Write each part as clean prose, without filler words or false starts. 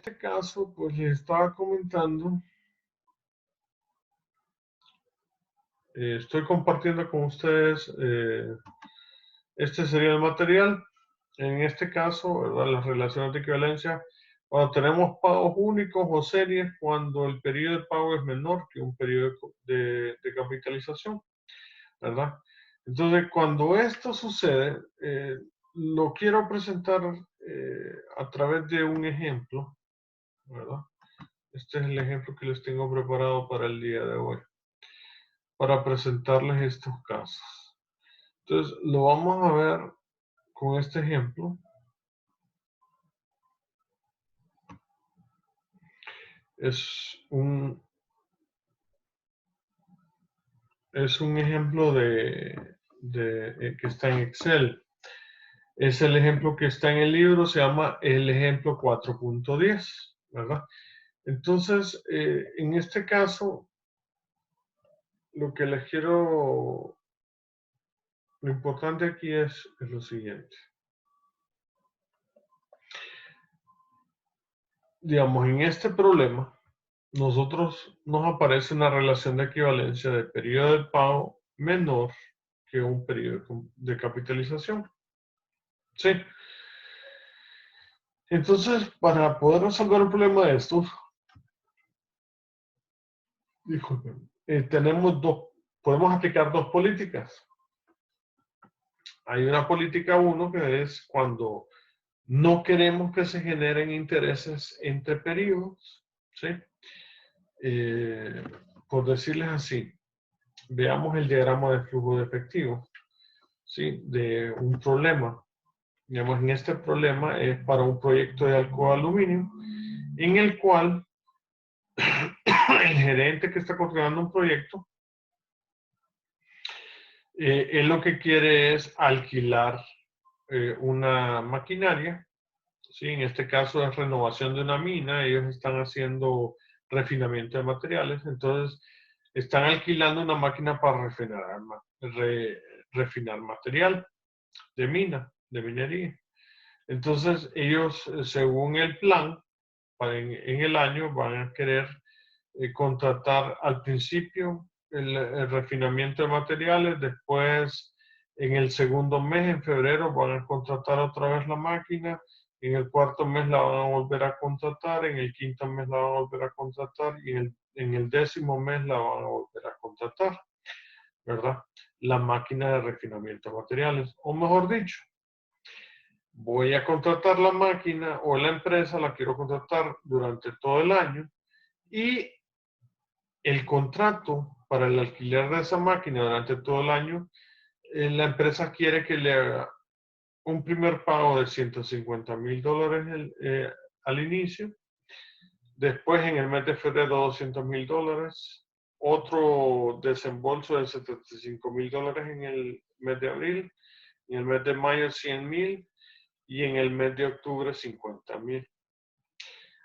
este caso, pues les estaba comentando, estoy compartiendo con ustedes, este sería el material. En este caso, ¿verdad? Las relaciones de equivalencia, cuando tenemos pagos únicos o series, cuando el periodo de pago es menor que un periodo de capitalización, ¿verdad? Entonces, cuando esto sucede, lo quiero presentar a través de un ejemplo, ¿verdad? Este es el ejemplo que les tengo preparado para el día de hoy, para presentarles estos casos. Entonces, lo vamos a ver con este ejemplo. Es un ejemplo que está en Excel. Es el ejemplo que está en el libro, se llama el ejemplo 4.10, ¿verdad? Entonces, en este caso, lo que les quiero, lo importante aquí es lo siguiente. Digamos, en este problema, nosotros nos aparece una relación de equivalencia de periodo de pago menor que un periodo de capitalización. ¿Sí? Entonces, para poder resolver el problema de estos, podemos aplicar dos políticas. Hay una política 1 que es cuando no queremos que se generen intereses entre periodos, ¿sí? Por decirles así, veamos el diagrama de flujo de efectivo, ¿sí? De un problema. Digamos, en este problema es para un proyecto de alcohol aluminio, en el cual el gerente que está coordinando un proyecto, él lo que quiere es alquilar una maquinaria, ¿sí? En este caso es renovación de una mina, ellos están haciendo refinamiento de materiales, entonces están alquilando una máquina para refinar material de mina, de minería. Entonces ellos, según el plan, en el año van a querer contratar al principio el refinamiento de materiales, después en el segundo mes, en febrero, van a contratar otra vez la máquina, en el cuarto mes la van a volver a contratar, en el quinto mes la van a volver a contratar y en el décimo mes la van a volver a contratar, ¿verdad? La máquina de refinamiento de materiales, o mejor dicho, voy a contratar la máquina o la empresa, la quiero contratar durante todo el año y el contrato para el alquiler de esa máquina durante todo el año, la empresa quiere que le haga un primer pago de $150,000 al inicio, después en el mes de febrero $200,000, otro desembolso de $75,000 en el mes de abril, en el mes de mayo $100,000 y en el mes de octubre $50,000.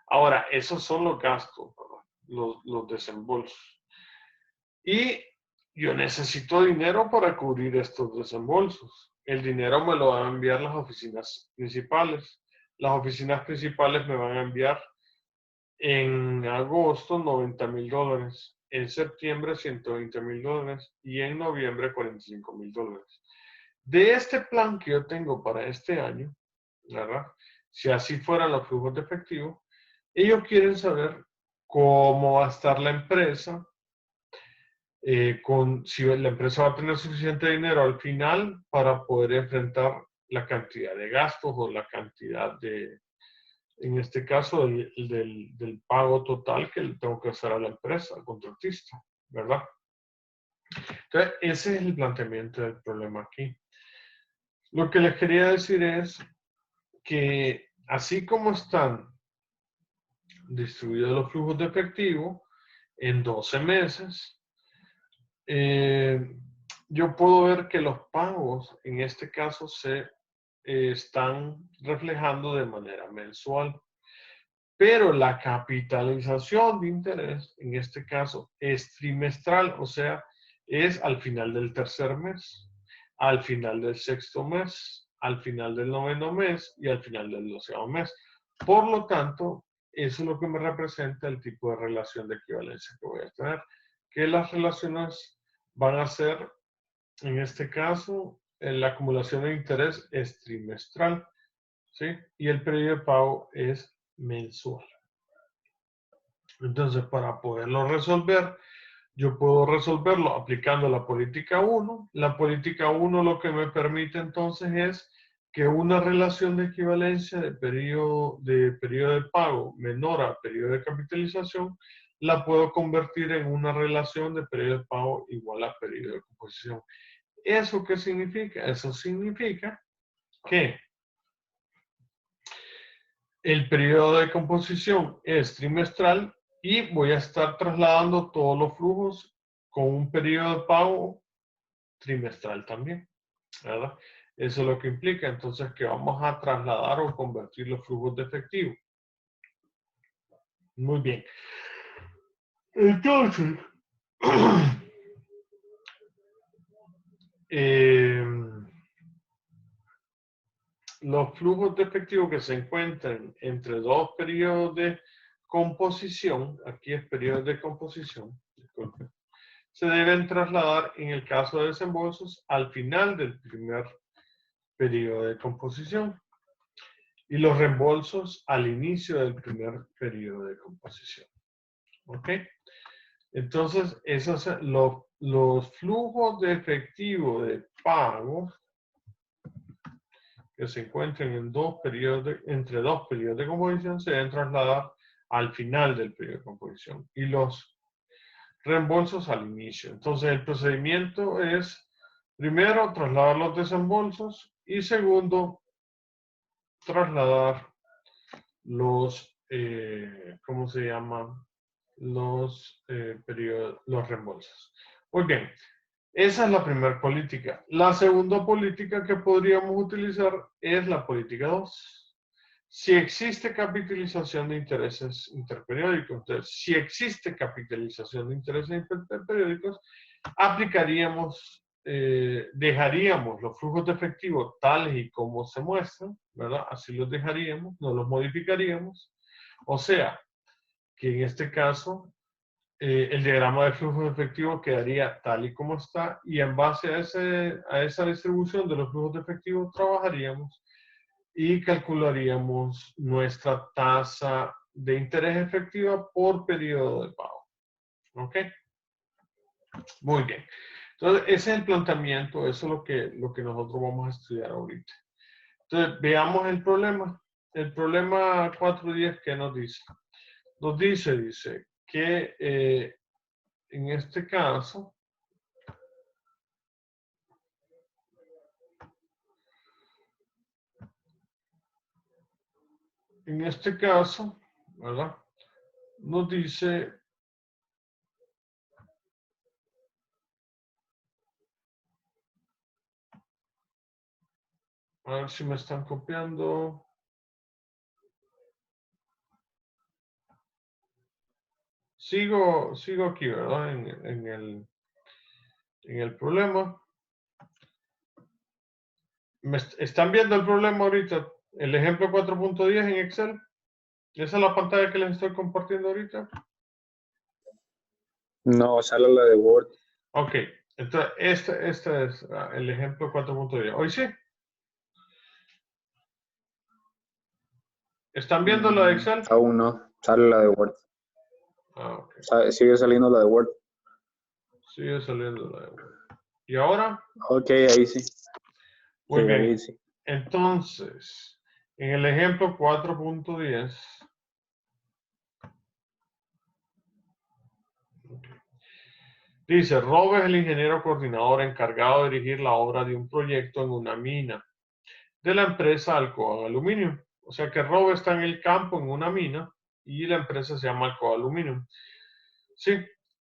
Ahora, esos son los gastos, los desembolsos. Y yo necesito dinero para cubrir estos desembolsos. El dinero me lo van a enviar las oficinas principales. Las oficinas principales me van a enviar en agosto $90,000, en septiembre $120,000 y en noviembre $45,000. De este plan que yo tengo para este año, ¿verdad? Si así fueran los flujos de efectivo, ellos quieren saber cómo va a estar la empresa, si la empresa va a tener suficiente dinero al final para poder enfrentar la cantidad de gastos o la cantidad en este caso, del pago total que le tengo que hacer a la empresa, al contratista, ¿verdad? Entonces, ese es el planteamiento del problema aquí. Lo que les quería decir es que así como están distribuidos los flujos de efectivo en 12 meses, yo puedo ver que los pagos en este caso se están reflejando de manera mensual, pero la capitalización de interés en este caso es trimestral, o sea, es al final del tercer mes, al final del sexto mes, al final del noveno mes y al final del 12º mes. Por lo tanto, eso es lo que me representa el tipo de relación de equivalencia que voy a tener. Que las relaciones van a ser, en este caso, la acumulación de interés es trimestral, ¿sí? Y el periodo de pago es mensual. Entonces, para poderlo resolver, yo puedo resolverlo aplicando la política 1. La política 1 lo que me permite entonces es que una relación de equivalencia de periodo de pago menor a periodo de capitalización la puedo convertir en una relación de periodo de pago igual a periodo de composición. ¿Eso qué significa? Eso significa que el periodo de composición es trimestral y voy a estar trasladando todos los flujos con un periodo de pago trimestral también, ¿verdad? Eso es lo que implica entonces que vamos a trasladar o convertir los flujos de efectivo. Muy bien. Entonces, los flujos de efectivo que se encuentran entre dos periodos de composición, aquí es periodo de composición, disculpe, se deben trasladar en el caso de desembolsos al final del primer periodo de composición y los reembolsos al inicio del primer periodo de composición. ¿Ok? Entonces, esos los flujos de efectivo de pago que se encuentren en entre dos periodos de composición se deben trasladar al final del periodo de composición y los reembolsos al inicio. Entonces, el procedimiento es, primero, trasladar los desembolsos y segundo, trasladar los, ¿cómo se llama? Los reembolsos. Muy bien, esa es la primera política. La segunda política que podríamos utilizar es la política 2. Si existe capitalización de intereses interperiódicos, entonces, si existe capitalización de intereses interperiódicos, aplicaríamos, dejaríamos los flujos de efectivo tales y como se muestran, ¿verdad? Así los dejaríamos, no los modificaríamos. O sea, que en este caso el diagrama de flujo de efectivo quedaría tal y como está y en base a esa distribución de los flujos de efectivo trabajaríamos y calcularíamos nuestra tasa de interés efectiva por periodo de pago. ¿Ok? Muy bien. Entonces, ese es el planteamiento, eso es lo que nosotros vamos a estudiar ahorita. Entonces, veamos el problema. El problema 4.10, ¿qué nos dice? Nos dice que en este caso, ¿verdad? Nos dice, a ver si me están copiando. Sigo aquí, ¿verdad? En el problema. ¿Están viendo el problema ahorita? El ejemplo 4.10 en Excel. Esa es la pantalla que les estoy compartiendo ahorita. No, sale la de Word. Ok, entonces este es el ejemplo 4.10. ¿Hoy sí? ¿Están viendo la de Excel? Aún no, sale la de Word. Ah, ok. Sigue saliendo la de Word. Sigue saliendo la de Word. ¿Y ahora? Ok, ahí sí. Muy Sí, bien. ahí sí. Entonces, en el ejemplo 4.10, dice, Rob es el ingeniero coordinador encargado de dirigir la obra de un proyecto en una mina de la empresa Alcoa Aluminum. O sea que Rob está en el campo, en una mina, y la empresa se llama Alcoa Aluminum. Sí,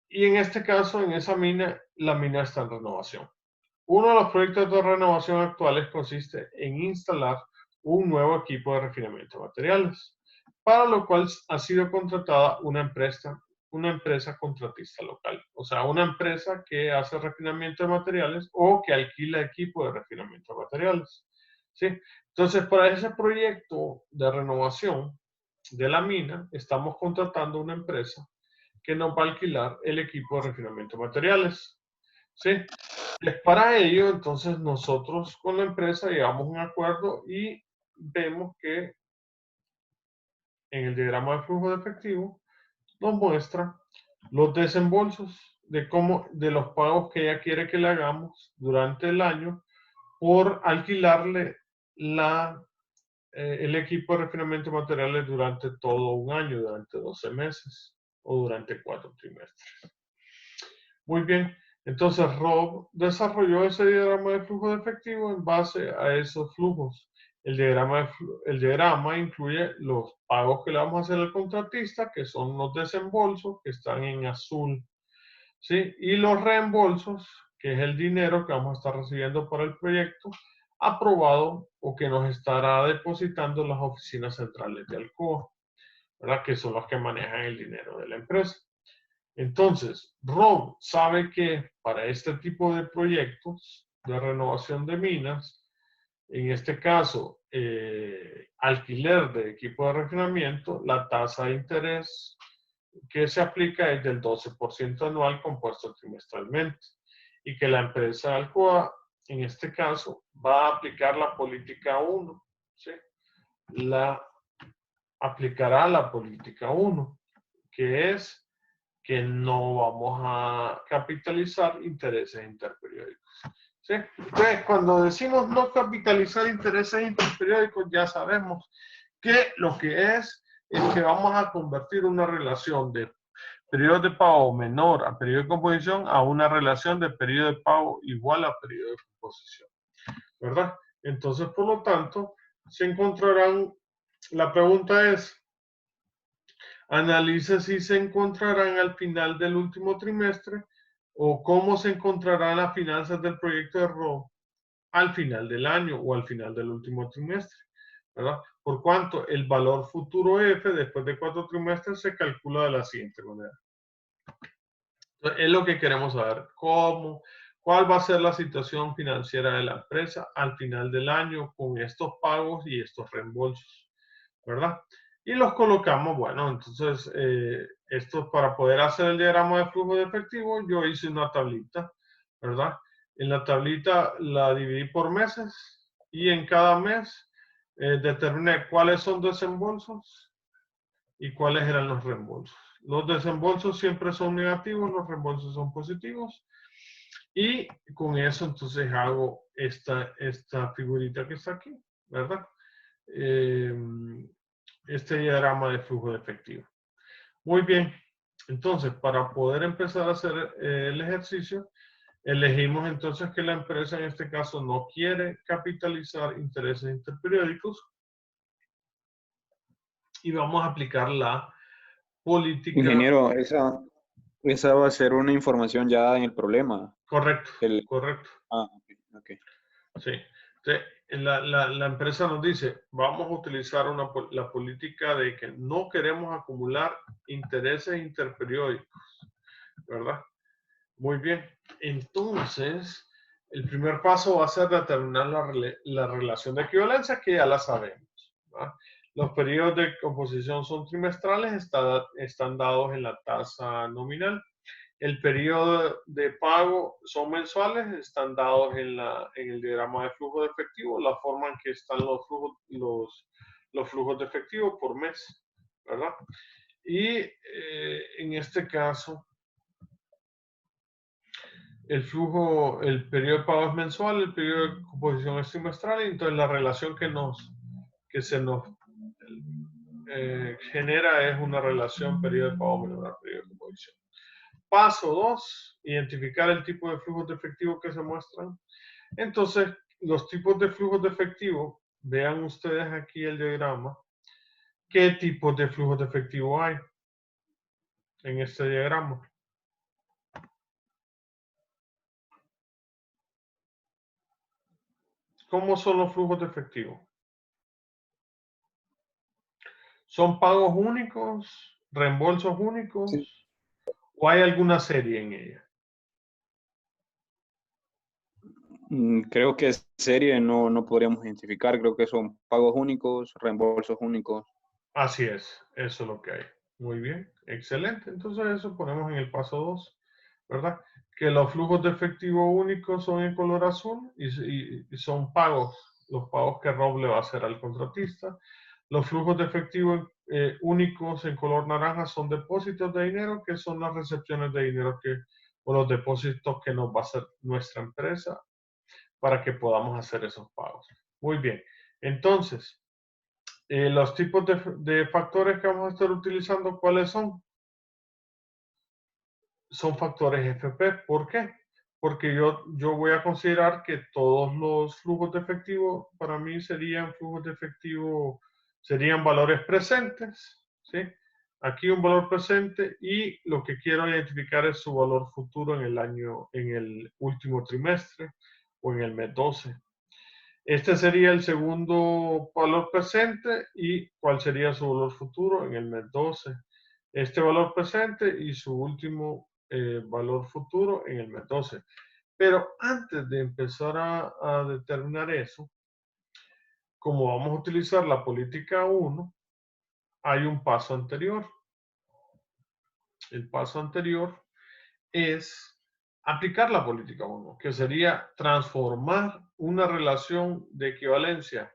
y en este caso, en esa mina, la mina está en renovación. Uno de los proyectos de renovación actuales consiste en instalar un nuevo equipo de refinamiento de materiales, para lo cual ha sido contratada una empresa contratista local, o sea, una empresa que hace refinamiento de materiales o que alquila equipo de refinamiento de materiales. ¿Sí? Entonces, para ese proyecto de renovación, de la mina, estamos contratando una empresa que nos va a alquilar el equipo de refinamiento de materiales. ¿Sí? Para ello, entonces nosotros con la empresa llegamos a un acuerdo y vemos que en el diagrama de flujo de efectivo nos muestra los desembolsos de los pagos que ella quiere que le hagamos durante el año por alquilarle el equipo de refinamiento de materiales durante todo un año, durante 12 meses o durante 4 trimestres. Muy bien, entonces Rob desarrolló ese diagrama de flujo de efectivo en base a esos flujos. El diagrama incluye los pagos que le vamos a hacer al contratista, que son los desembolsos, que están en azul, ¿sí? Y los reembolsos, que es el dinero que vamos a estar recibiendo para el proyecto aprobado o que nos estará depositando las oficinas centrales de Alcoa, ¿verdad? Que son los que manejan el dinero de la empresa. Entonces, Rob sabe que para este tipo de proyectos de renovación de minas, en este caso, alquiler de equipo de refinamiento, la tasa de interés que se aplica es del 12% anual compuesto trimestralmente y que la empresa Alcoa, en este caso, va a aplicar la política 1, ¿sí? Aplicará la política 1, que es que no vamos a capitalizar intereses interperiódicos. ¿Sí? Entonces, cuando decimos no capitalizar intereses interperiódicos, ya sabemos que lo que es que vamos a convertir una relación de periodo de pago menor a periodo de composición a una relación de periodo de pago igual a periodo de composición, ¿verdad? Entonces, por lo tanto, se encontrarán, la pregunta es, analice si se encontrarán al final del último trimestre o cómo se encontrarán las finanzas del proyecto de ROB al final del año o al final del último trimestre, ¿verdad? Por cuanto el valor futuro F después de 4 trimestres se calcula de la siguiente manera. Entonces, es lo que queremos saber, cuál va a ser la situación financiera de la empresa al final del año con estos pagos y estos reembolsos, ¿verdad? Y los colocamos, bueno, entonces, esto para poder hacer el diagrama de flujo de efectivo, yo hice una tablita, ¿verdad? En la tablita la dividí por meses y en cada mes determiné cuáles son desembolsos y cuáles eran los reembolsos. Los desembolsos siempre son negativos, los reembolsos son positivos. Y con eso entonces hago esta figurita que está aquí, ¿verdad? Este diagrama de flujo de efectivo. Muy bien, entonces para poder empezar a hacer el ejercicio, elegimos entonces que la empresa en este caso no quiere capitalizar intereses interperiódicos y vamos a aplicar la política. Ingeniero, esa va a ser una información ya en el problema. Correcto, correcto. Ok. Sí. Entonces, la empresa nos dice, vamos a utilizar la política de que no queremos acumular intereses interperiódicos, ¿verdad? Muy bien. Entonces, el primer paso va a ser determinar la relación de equivalencia, que ya la sabemos, ¿verdad? Los periodos de composición son trimestrales, están dados en la tasa nominal. El periodo de pago son mensuales, están dados en el diagrama de flujo de efectivo, la forma en que están los flujos de efectivo por mes, ¿verdad? Y en este caso, el periodo de pago es mensual, el periodo de composición es trimestral, y entonces la relación que se nos genera es una relación periodo de pago menor a periodo de composición. Paso 2, identificar el tipo de flujos de efectivo que se muestran. Entonces, los tipos de flujos de efectivo, vean ustedes aquí el diagrama, qué tipos de flujos de efectivo hay en este diagrama. ¿Cómo son los flujos de efectivo? ¿Son pagos únicos, reembolsos únicos, Sí. o hay alguna serie en ella? Creo que serie no podríamos identificar, creo que son pagos únicos, reembolsos únicos. Así es, eso es lo que hay. Muy bien, excelente. Entonces eso ponemos en el paso 2, ¿verdad? Que los flujos de efectivo únicos son en color azul y son pagos, los pagos que Rob le va a hacer al contratista. Los flujos de efectivo únicos en color naranja son depósitos de dinero, que son las recepciones de dinero o los depósitos que nos va a hacer nuestra empresa para que podamos hacer esos pagos. Muy bien, entonces, los tipos de factores que vamos a estar utilizando, ¿cuáles son? Son factores FP. ¿Por qué? Porque yo voy a considerar que todos los flujos de efectivo para mí serían flujos de efectivo, serían valores presentes, ¿sí? Aquí un valor presente y lo que quiero identificar es su valor futuro en el año, en el último trimestre o en el mes 12. Este sería el segundo valor presente y cuál sería su valor futuro en el mes 12. Este valor presente y su último valor futuro en el mes 12. Pero antes de empezar a determinar eso, como vamos a utilizar la política 1, hay un paso anterior. El paso anterior es aplicar la política 1, que sería transformar una relación de equivalencia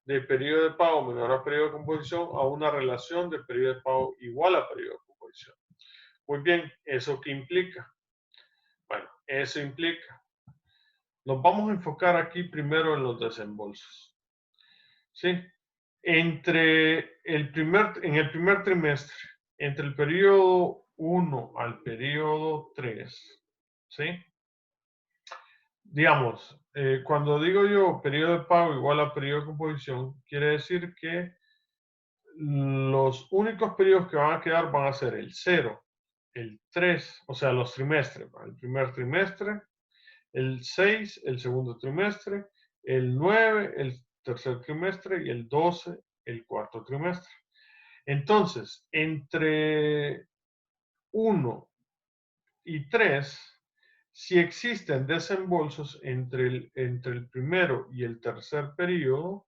de periodo de pago menor a periodo de composición a una relación de periodo de pago igual a periodo de composición. Muy bien, ¿eso qué implica? Bueno, eso implica, nos vamos a enfocar aquí primero en los desembolsos. ¿Sí? En el primer trimestre, entre el periodo 1 al periodo 3, ¿sí? Digamos, cuando digo yo periodo de pago igual a periodo de composición, quiere decir que los únicos periodos que van a quedar van a ser el 0, el 3, o sea, los trimestres, el primer trimestre, el 6, el segundo trimestre, el 9, el tercer trimestre y el 12, el cuarto trimestre. Entonces, entre 1 y 3, si existen desembolsos entre el primero y el tercer periodo,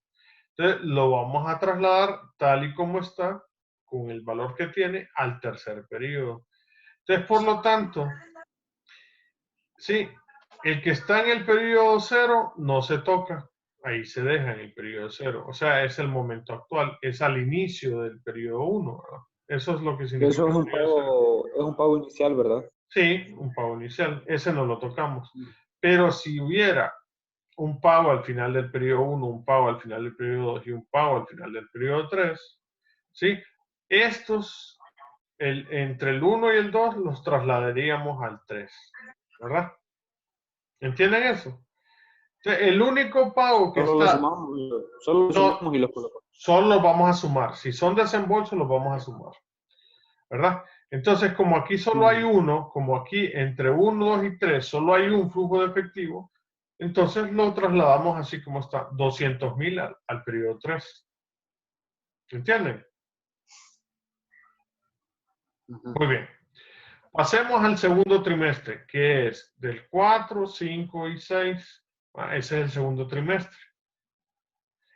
entonces lo vamos a trasladar tal y como está, con el valor que tiene, al tercer periodo. Entonces, por lo tanto, sí, el que está en el periodo 0 no se toca, ahí se deja en el periodo 0. O sea, es el momento actual, es al inicio del periodo 1, ¿verdad? Eso es lo que Eso significa el periodo 0. es un pago inicial, ¿verdad? Sí, un pago inicial, ese no lo tocamos. Pero si hubiera un pago al final del periodo 1, un pago al final del periodo 2 y un pago al final del periodo 3, ¿sí? Estos, entre el 1 y el 2, los trasladaríamos al 3, ¿verdad? ¿Entienden eso? Entonces, el único pago que está, Solo lo no, sumamos y los colocamos. solo los vamos a sumar. Si son desembolsos, los vamos a sumar, ¿verdad? Entonces, como aquí solo hay uno, como aquí entre 1, 2 y 3 solo hay un flujo de efectivo, entonces lo trasladamos así como está, 200,000 al periodo 3. ¿Entienden? Muy bien. Pasemos al segundo trimestre, que es del 4, 5 y 6. Ese es el segundo trimestre.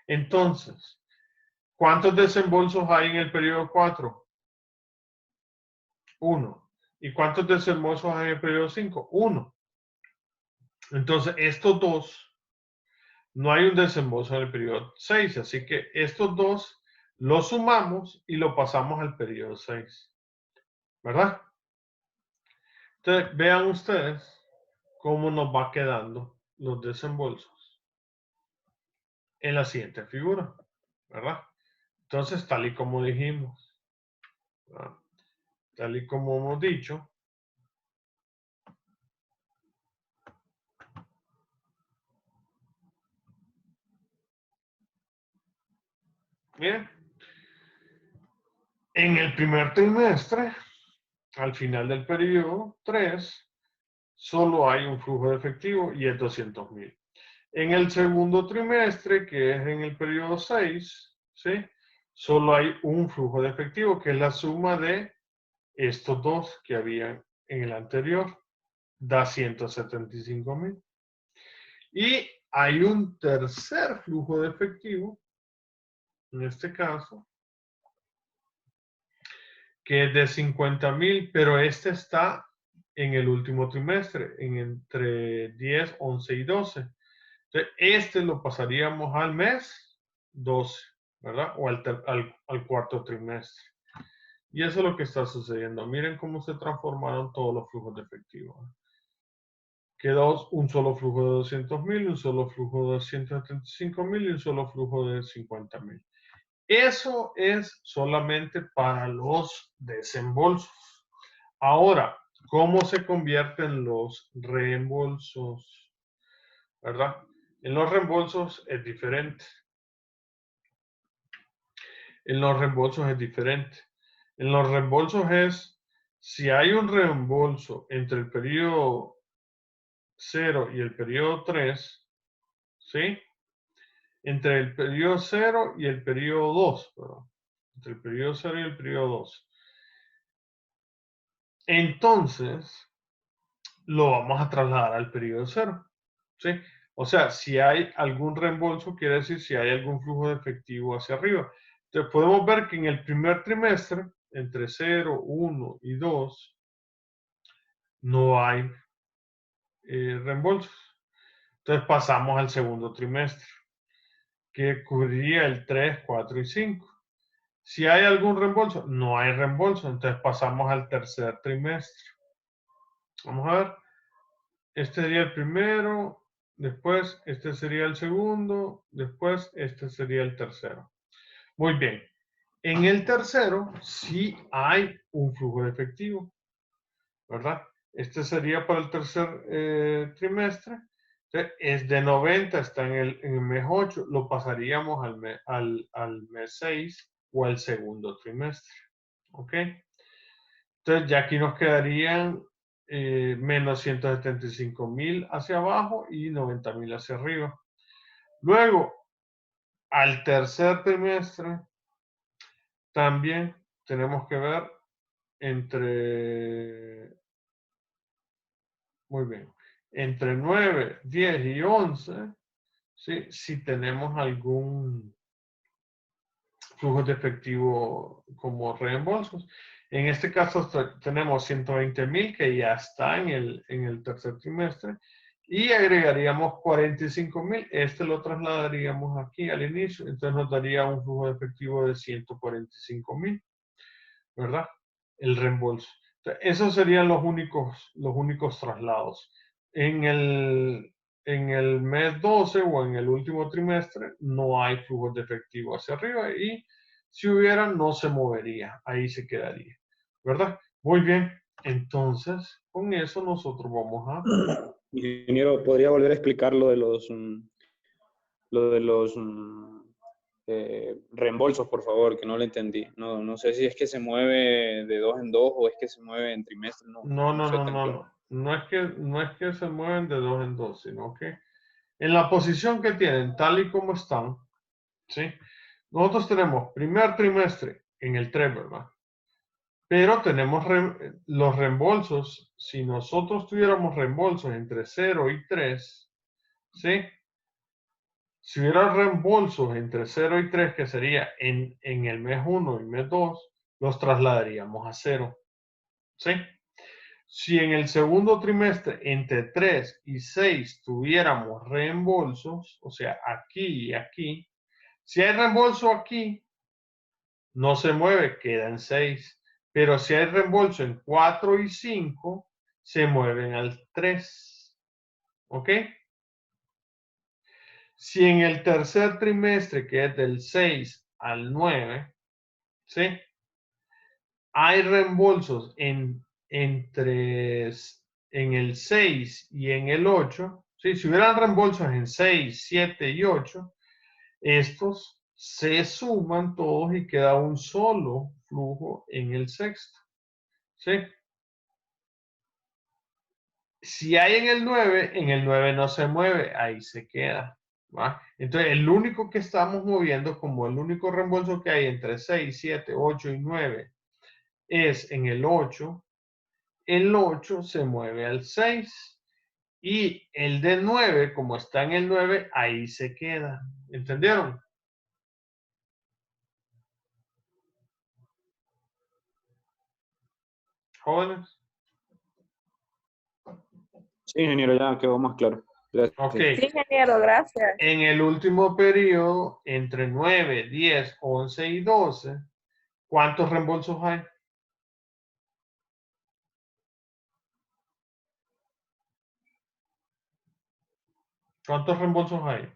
Entonces, ¿cuántos desembolsos hay en el periodo 4? 1. ¿Y cuántos desembolsos hay en el periodo 5? 1. Entonces, estos dos, no hay un desembolso en el periodo 6, así que estos dos los sumamos y lo pasamos al periodo 6. ¿Verdad? Entonces, vean ustedes cómo nos va quedando los desembolsos en la siguiente figura. ¿Verdad? Entonces, tal y como dijimos, ¿verdad? Tal y como hemos dicho, miren, en el primer trimestre, al final del periodo 3, solo hay un flujo de efectivo y es 200,000. En el segundo trimestre, que es en el periodo 6, ¿sí? Solo hay un flujo de efectivo, que es la suma de estos dos que habían en el anterior, da 175,000. Y hay un tercer flujo de efectivo, en este caso, que es de 50,000, pero este está en el último trimestre, entre 10, 11 y 12. Entonces, este lo pasaríamos al mes 12, ¿verdad? O al cuarto trimestre. Y eso es lo que está sucediendo. Miren cómo se transformaron todos los flujos de efectivo. Quedó un solo flujo de 200,000, un solo flujo de 175,000 y un solo flujo de 50,000. Eso es solamente para los desembolsos. Ahora, ¿cómo se convierten los reembolsos? ¿Verdad? En los reembolsos es diferente. En los reembolsos es diferente. En los reembolsos es, si hay un reembolso entre el periodo 0 y el periodo 3, ¿sí? Entre el periodo 0 y el periodo 2, perdón. Entre el periodo 0 y el periodo 2. Entonces, lo vamos a trasladar al periodo 0, ¿sí? O sea, si hay algún reembolso, quiere decir si hay algún flujo de efectivo hacia arriba. Entonces, podemos ver que en el primer trimestre, entre 0, 1 y 2, no hay reembolsos. Entonces, pasamos al segundo trimestre, que cubriría el 3, 4 y 5. Si hay algún reembolso, no hay reembolso. Entonces, pasamos al tercer trimestre. Vamos a ver. Este sería el primero, después este sería el segundo, después este sería el tercero. Muy bien. En el tercero sí hay un flujo de efectivo, ¿verdad? Este sería para el tercer trimestre. Entonces, es de 90, está en el mes 8, lo pasaríamos al mes 6 o al segundo trimestre. ¿Ok? Entonces, ya aquí nos quedarían menos 175,000 hacia abajo y 90,000 hacia arriba. Luego, al tercer trimestre, también tenemos que ver entre, muy bien, entre 9, 10 y 11, ¿sí? Si tenemos algún flujo de efectivo como reembolsos. En este caso tenemos 120,000 que ya está en el tercer trimestre y agregaríamos 45,000. Este lo trasladaríamos aquí al inicio, entonces nos daría un flujo de efectivo de 145,000, ¿verdad? El reembolso. Entonces, esos serían los únicos traslados. En el mes 12 o en el último trimestre no hay flujos de efectivo hacia arriba y si hubiera no se movería, ahí se quedaría, ¿verdad? Muy bien, entonces con eso nosotros vamos a... Ingeniero, ¿podría volver a explicar lo de los reembolsos, por favor, que no lo entendí? No, no sé si es que se mueve de 2 en 2 o es que se mueve en trimestre, no, No, no no, soy no, tan no, claro. no. No es que se mueven de 2 en 2, sino que en la posición que tienen, tal y como están, ¿sí? Nosotros tenemos primer trimestre en el 3, ¿verdad? Pero tenemos los reembolsos. Si nosotros tuviéramos reembolsos entre 0 y 3, ¿sí? Si hubiera reembolsos entre 0 y 3, que sería en el mes 1 y mes 2, los trasladaríamos a 0, ¿sí? Si en el segundo trimestre entre 3 y 6 tuviéramos reembolsos, o sea, aquí y aquí, si hay reembolso aquí, no se mueve, queda en 6. Pero si hay reembolso en 4 y 5, se mueven al 3. ¿Ok? Si en el tercer trimestre, que es del 6 al 9, ¿sí? Hay reembolsos en el 6 y en el 8, ¿sí? Si hubieran reembolsos en 6, 7 y 8, estos se suman todos y queda un solo flujo en el sexto, ¿sí? Si hay en el 9 no se mueve, ahí se queda, ¿va? Entonces, el único que estamos moviendo, como el único reembolso que hay entre 6, 7, 8 y 9 es en el 8 se mueve al 6 y el de 9, como está en el 9, ahí se queda. ¿Entendieron? jóvenes. Sí, ingeniero, ya quedó más claro. Gracias. Ok. Sí, ingeniero, gracias. En el último periodo, entre 9, 10, 11 y 12, ¿cuántos reembolsos hay? ¿Cuántos reembolsos hay?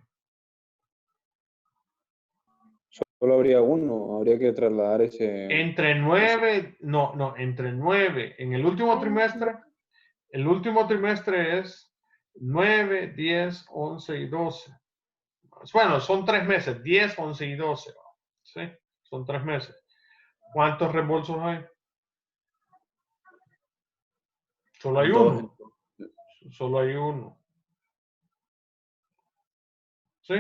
Solo habría uno, habría que trasladar ese. Entre 9, entre 9. En el último trimestre, el último trimestre es 9, 10, 11 y 12. Bueno, son 3 meses, 10, 11 y 12. ¿Sí? Son 3 meses. ¿Cuántos reembolsos hay? Solo hay Dos. uno. Solo hay uno. ¿Sí?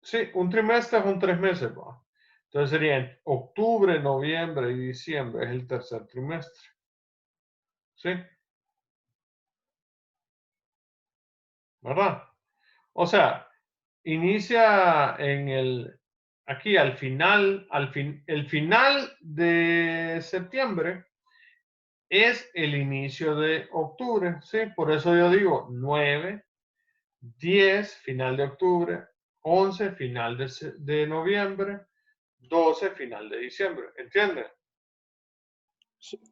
Sí, un trimestre son 3 meses. ¿Va? Entonces serían octubre, noviembre y diciembre. Es el tercer trimestre. ¿Sí? ¿Verdad? O sea, inicia en aquí al final, el final de septiembre es el inicio de octubre, ¿sí? Por eso yo digo 9, 10, final de octubre, 11, final de noviembre, 12, final de diciembre, ¿entiendes?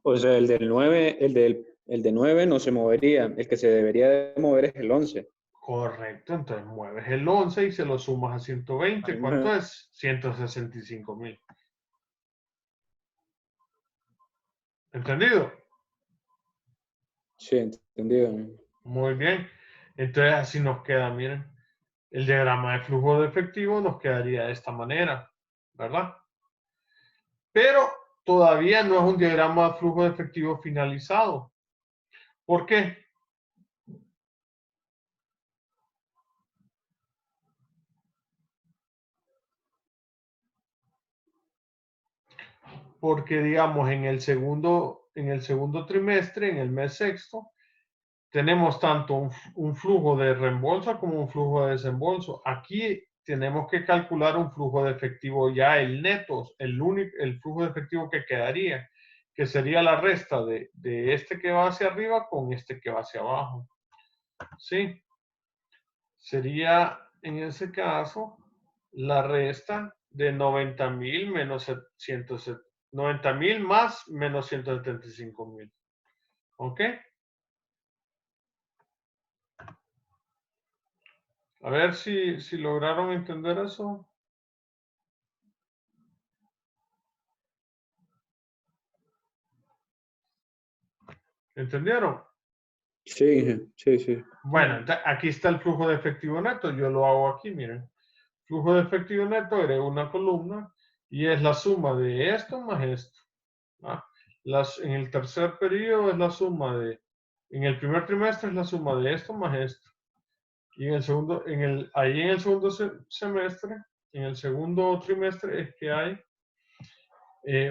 O sea, el del 9, el de 9 no se movería. El que se debería de mover es el 11. Correcto, entonces mueves el 11 y se lo sumas a 120, ¿cuánto es? 165,000. ¿Entendido? Sí, entendido. Muy bien. Entonces así nos queda, miren, el diagrama de flujo de efectivo nos quedaría de esta manera, ¿verdad? Pero todavía no es un diagrama de flujo de efectivo finalizado. ¿Por qué? Porque, digamos, en el segundo trimestre, en el mes sexto, tenemos tanto un flujo de reembolso como un flujo de desembolso. Aquí tenemos que calcular un flujo de efectivo ya el neto, el flujo de efectivo que quedaría, que sería la resta de este que va hacia arriba con este que va hacia abajo. ¿Sí? Sería, en ese caso, la resta de 90,000 menos 90,000 más menos 175,000. ¿Ok? A ver si lograron entender eso. ¿Entendieron? Sí, sí, sí. Bueno, aquí está el flujo de efectivo neto. Yo lo hago aquí, miren. Flujo de efectivo neto era una columna y es la suma de esto más esto. ¿Ah? En el tercer periodo es la suma de, en el primer trimestre es la suma de esto más esto. Y en el segundo, ahí en el segundo semestre, en el segundo trimestre es que hay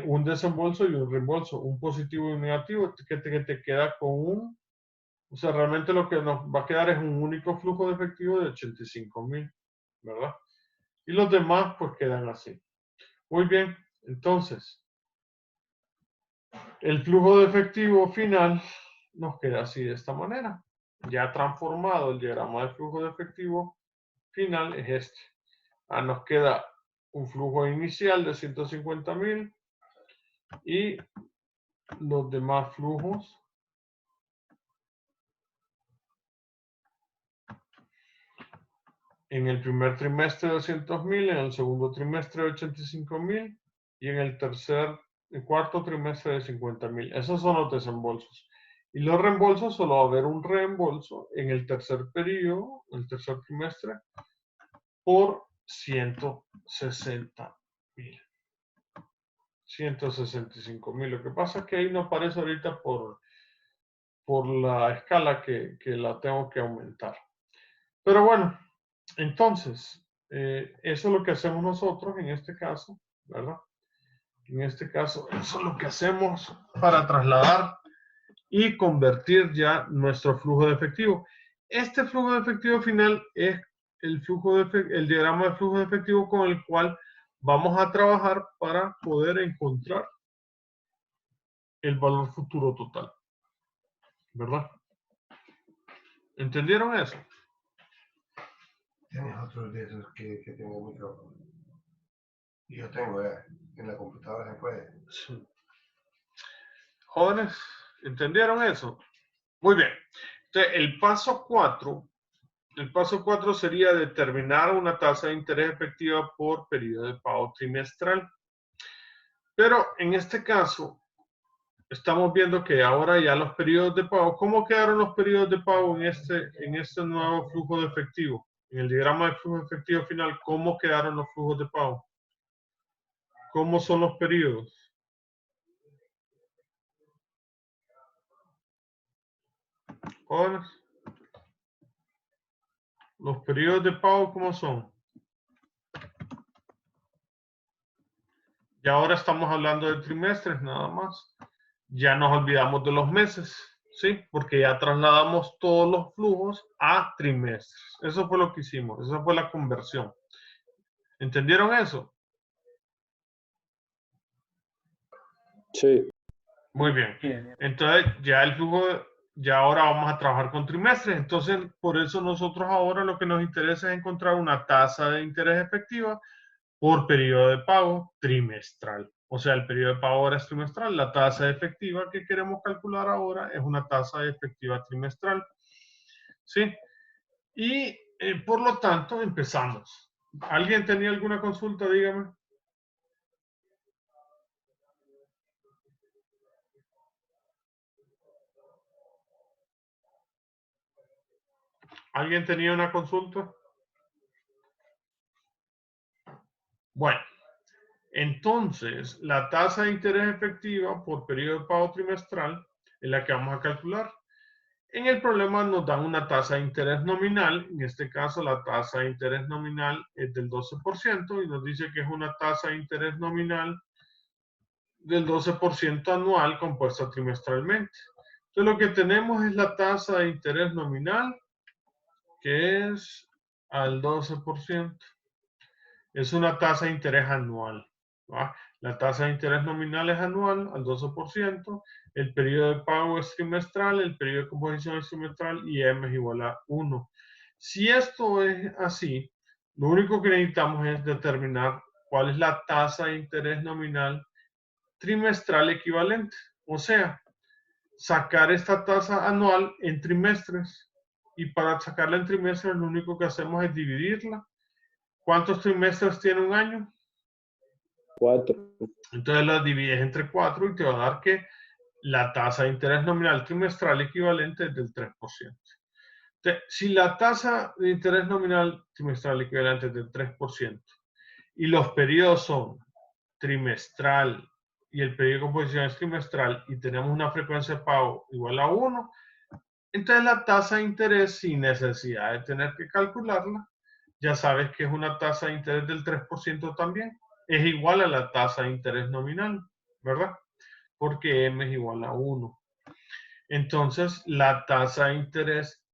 un desembolso y un reembolso, un positivo y un negativo, que te queda con o sea, realmente lo que nos va a quedar es un único flujo de efectivo de 85,000, ¿verdad? Y los demás pues quedan así. Muy bien, entonces, el flujo de efectivo final nos queda así de esta manera. Ya transformado el diagrama de flujo de efectivo final es este. Nos queda un flujo inicial de 150,000 y los demás flujos en el primer trimestre de 200,000, en el segundo trimestre de 85,000 y en el cuarto trimestre de 50,000. Esos son los desembolsos. Y los reembolsos, solo va a haber un reembolso en el tercer periodo, el tercer trimestre, por 160,000. 165,000. Lo que pasa es que ahí no aparece ahorita por la escala que la tengo que aumentar. Pero bueno, entonces, eso es lo que hacemos nosotros en este caso, ¿verdad? En este caso, eso es lo que hacemos para trasladar y convertir ya nuestro flujo de efectivo. Este flujo de efectivo final es el diagrama de flujo de efectivo con el cual vamos a trabajar para poder encontrar el valor futuro total. ¿Verdad? ¿Entendieron eso? Tienes otros de esos que tengo micrófono. Y yo tengo en la computadora se puede. Sí. Jóvenes, ¿entendieron eso? Muy bien. Entonces, el paso 4 sería determinar una tasa de interés efectiva por periodo de pago trimestral. Pero en este caso, estamos viendo que ahora ya los periodos de pago, ¿cómo quedaron los periodos de pago en este nuevo flujo de efectivo? En el diagrama de flujo de efectivo final, ¿cómo quedaron los flujos de pago? ¿Cómo son los periodos? Jóvenes, los periodos de pago, ¿cómo son? Y ahora estamos hablando de trimestres nada más. Ya nos olvidamos de los meses, ¿sí? Porque ya trasladamos todos los flujos a trimestres. Eso fue lo que hicimos, esa fue la conversión. ¿Entendieron eso? Sí. Muy bien. Entonces, ya el flujo, ya ahora vamos a trabajar con trimestres. Entonces, por eso nosotros ahora lo que nos interesa es encontrar una tasa de interés efectiva por periodo de pago trimestral. O sea, el periodo de pago ahora es trimestral. La tasa efectiva que queremos calcular ahora es una tasa efectiva trimestral. ¿Sí? Y por lo tanto, empezamos. ¿Alguien tenía alguna consulta? Dígame. ¿Alguien tenía una consulta? Bueno, entonces la tasa de interés efectiva por periodo de pago trimestral es la que vamos a calcular. En el problema nos dan una tasa de interés nominal, en este caso la tasa de interés nominal es del 12% y nos dice que es una tasa de interés nominal del 12% anual compuesta trimestralmente. Entonces lo que tenemos es la tasa de interés nominal que es al 12%. Es una tasa de interés anual. ¿Va? La tasa de interés nominal es anual al 12%, el periodo de pago es trimestral, el periodo de composición es trimestral y M es igual a 1. Si esto es así, lo único que necesitamos es determinar cuál es la tasa de interés nominal trimestral equivalente. O sea, sacar esta tasa anual en trimestres. Y para sacarla en trimestres lo único que hacemos es dividirla. ¿Cuántos trimestres tiene un año? 4. Entonces la divides entre 4 y te va a dar que la tasa de interés nominal trimestral equivalente es del 3%. Entonces, si la tasa de interés nominal trimestral equivalente es del 3% y los periodos son trimestral y el periodo de composición es trimestral y tenemos una frecuencia de pago igual a 1, entonces la tasa de interés, sin necesidad de tener que calcularla, ya sabes que es una tasa de interés del 3% también. Es igual a la tasa de interés nominal, ¿verdad? Porque M es igual a 1. Entonces, la tasa de interés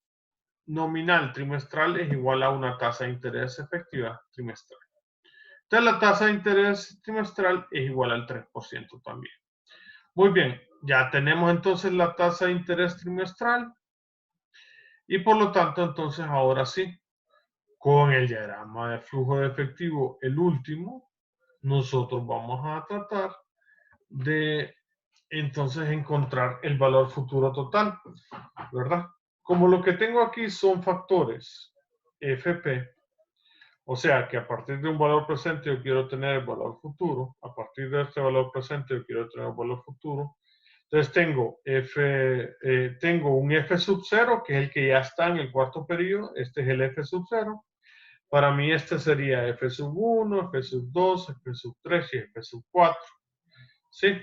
nominal trimestral es igual a una tasa de interés efectiva trimestral. Entonces, la tasa de interés trimestral es igual al 3% también. Muy bien, ya tenemos entonces la tasa de interés trimestral y por lo tanto, entonces, ahora sí, con el diagrama de flujo de efectivo, el último, nosotros vamos a tratar de entonces encontrar el valor futuro total, ¿verdad? Como lo que tengo aquí son factores FP, o sea que a partir de un valor presente yo quiero tener el valor futuro, a partir de este valor presente yo quiero tener el valor futuro. Entonces tengo un F sub 0, que es el que ya está en el cuarto periodo, este es el F sub 0. Para mí este sería F sub 1, F sub 2, F sub 3 y F sub 4. ¿Sí?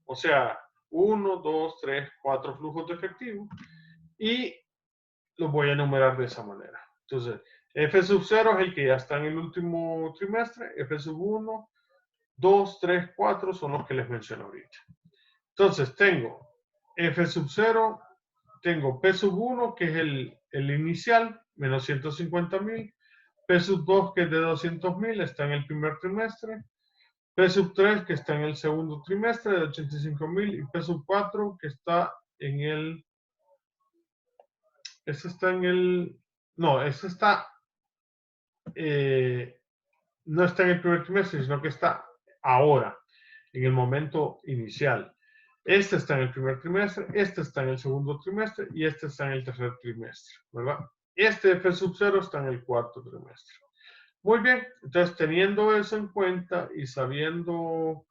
O sea, 1, 2, 3, 4 flujos de efectivo y los voy a enumerar de esa manera. Entonces, F sub 0 es el que ya está en el último trimestre, F sub 1, 2, 3, 4 son los que les menciono ahorita. Entonces, tengo F sub 0, tengo P sub 1, que es el inicial, menos 150,000, P sub 2, que es de 200,000, está en el primer trimestre, P sub 3 que está en el segundo trimestre de 85,000 y P sub 4 que está en el... Ese está en el... No, ese está... no está en el primer trimestre, sino que está ahora, en el momento inicial. Este está en el primer trimestre, este está en el segundo trimestre y este está en el tercer trimestre, ¿verdad? Este F sub 0 está en el cuarto trimestre. Muy bien, entonces teniendo eso en cuenta y sabiendo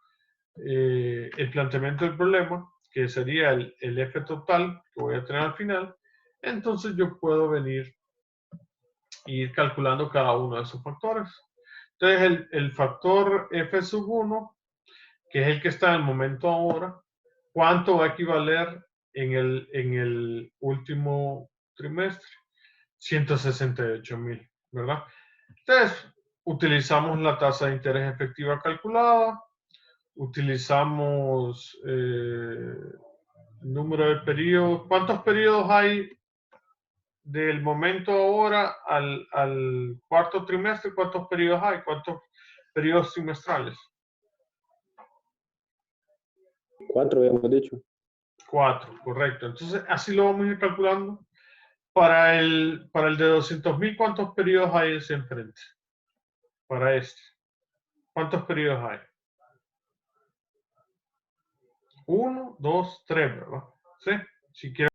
el planteamiento del problema, que sería el F total que voy a tener al final, entonces yo puedo venir e ir calculando cada uno de esos factores. Entonces el factor F sub 1, que es el que está en el momento ahora, ¿cuánto va a equivaler en el último trimestre? 168,000, ¿verdad? Entonces, utilizamos la tasa de interés efectiva calculada, utilizamos número de periodos. ¿Cuántos periodos hay del momento ahora al cuarto trimestre? ¿Cuántos periodos hay? ¿Cuántos periodos trimestrales? 4 habíamos dicho. 4, correcto. Entonces, así lo vamos a ir calculando. Para el de 200,000, ¿cuántos periodos hay ese enfrente? Para este. ¿Cuántos periodos hay? 1, 2, 3, ¿verdad? ¿Sí? Si quiero